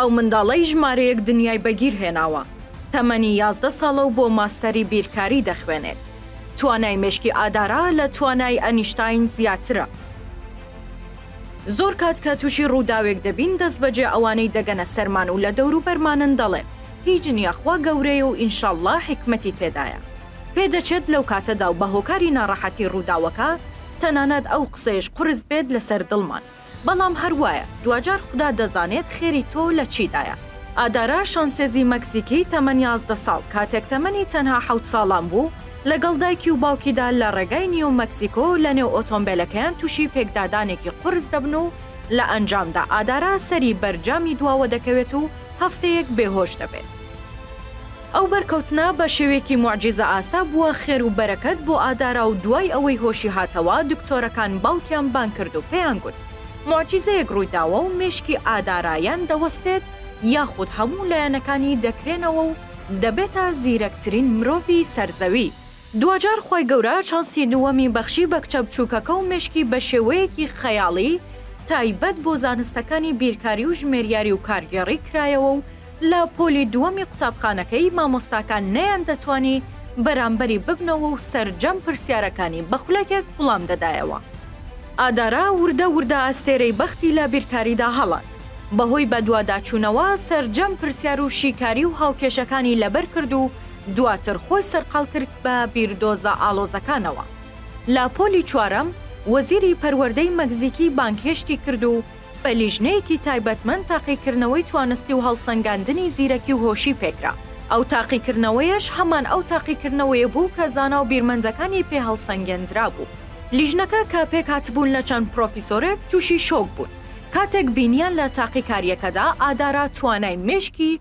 ئەو منداڵەی ژمارەیەک دنیای بەگیر هێناوە. تەمەنی 11 ساڵە و بۆ ماستەری بیرکاری دەخوێنێت. توانای مێشکی ئادارا لە توانای ئەنیشتاین زیاترە. زۆر کات کە تووشی ڕووداوێک دەبین دەست بەجێ ئەوانەی دەگەنە سەرمان و لە دەوروبەرمانن دەڵێن هیچ نییەخوا گەورەیە و ئینشاءڵڵا حکمەتی تێدایە. پێدەچێت لەو کاتەدا و بە هۆکاری ناڕەحەتی ڕووداوەکە تەنانەت ئەو قسەیش قورس بێت لەسەر دڵمان. بەڵام هەروایە دوجار خوددا دەزانێت خێری تۆ لە چیدایە. ئادارا شانسێزی مەکسیکی تەمەن 11 ساڵ کاتێک تەمەنی تەنها 7 ساڵان بوو لەگەڵ دایکی و باوکیدا لە ڕێگای نیو مەکسیکۆ لە نێو ئۆتۆمبیلەکەیان تووشی پێکدادانێکی قورس دەبن و لە ئەنجامدا ئادارا سەری بەرجامی دواوە دەکەوێت و هەفتەیەک بێهۆش دەبێت. ئەو بەرکەوتنە بە شێوەیەکی موعجیزە ئاسا بووە خێر و بەرەکەت بۆ ئادارا و دوای ئەوەی هۆشی هاتەوە دکتۆرەکان باوکیان بان کرد و پێیان گوت موعجیزەیەک ڕوویداوە و مێشکی ئادارایان دەوەستێت یاخود هەموو لایەنەکانی دەکرێنەوە و دەبێتە زیرەکترین مرۆڤی سەرزەوی. دوجار خۆی گەورە چانسی دووەمی بەخشی بە کچە بچووکەکە و مێشکی بە شێوەیەکی خەیاڵی تایبەت بۆ زانستەکانی بیرکاری و ژمێریاری و کارگێڕی کرایەوە و لە پۆلی دووەمی قوتابخانەکەی مامۆستاکان نەیان دەتوانی بەرامبەری ببنەوە و سەرجەم پرسیارەکانی بە خولەکێک وڵام دەدایەوە. ئادارا وردە وردە ئەستێرەی بەختی لە بیرکاریدا هەڵات. بەهۆی بە دوواداچوونەوە سەرجەم پرسیار و شیکاری و هاوکێشەکانی لەبەر کرد و دواتر خۆی سەرقاڵ کرد بە بیردۆزە ئالۆزەکانەوە. لە پۆلی چوارەم وەزیری پەروەردەی مەکزیکی بانکهێشتی کرد و بە لیژنەیەکی تایبەتمەند تاقیکردنەوەی توانستی و هەڵسەنگاندنی زیرەکی و هۆشی پێکرا. ئەو تاقیکردنەوەیش هەمان ئەو تاقیکردنەوەیە بوو کە زانا و بیرمەنجەکانی پێ هەڵسەنگێنرا بوو. لیژنەکە کە پێک هاتبوون لە چەند پرۆفیسۆرێک تووشی شۆک بوون. کاتێک بینیان لە تاقیکاریەکەدا ئادارا توانای مێشکی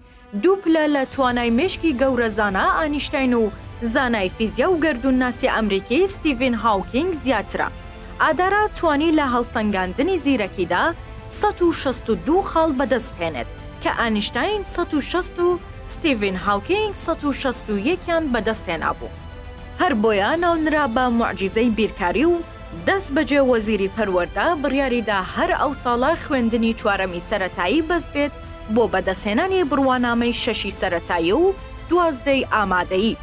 دووپلە لە توانای مێشکی گەورە زانا ئانیشتاین و زانای فیزیا و گەردوونناسی ئەمریکی ستیڤن هاوکینگ زیاترە. ئادارا توانی لە هەڵسەنگاندنی زیرەکیدا 162 خاڵ بەدەست بهێنێت کە ئانیشتاین 160 و ستیڤن هاوکینگ 161یان بەدەست هێنابوو. هەر بۆیە ناونرا بە موعجیزەی بیرکاری و دەست بەجێ وەزیری پەروەردە بڕیاریدا هەر ئەو ساڵە خوێندنی چوارەمی سەرەتایی بەست بێت بۆ بەدەستهێنانی بڕوانامەی 6 سەرەتایی و 12 ئامادەیی.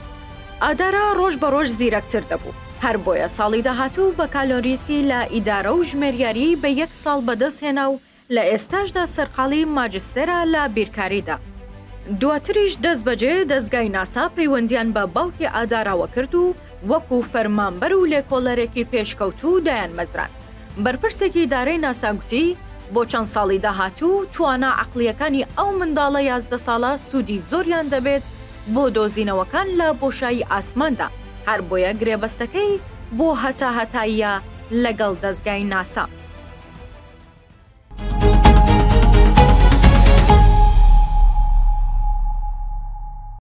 ئادارا ڕۆژ بە ڕۆژ زیرەکتر دەبوو. هەر بۆیە ساڵی داهاتوو بە کالۆریسی لە ئیدارە و ژمێریاری بە 1 ساڵ بەدەست هێنا و لە ئێستاشدا سەرقاڵی ماجستێرە لە بیرکاریدا. دواتریش دەست بەجێ دەستگای ناسا پەیوەندیان بە باوکی ئاداراوە کرد و وەکو فەرمانبەر و لێکۆڵەرێکی پێشکەوتوو دایان مەزراند. بەرپرسێکی ئیدارەی ناسا گوتی بۆ چەند ساڵی داهاتوو توانا عەقلیەکانی ئەو منداڵە 11 ساڵە سوودی زۆریان دەبێت بۆ دۆزینەوەکان لە بۆشایی ئاسماندا. هەر بۆیە گرێبەستەکەی بۆ هەتاییە لەگەڵ دەستگای ناسا.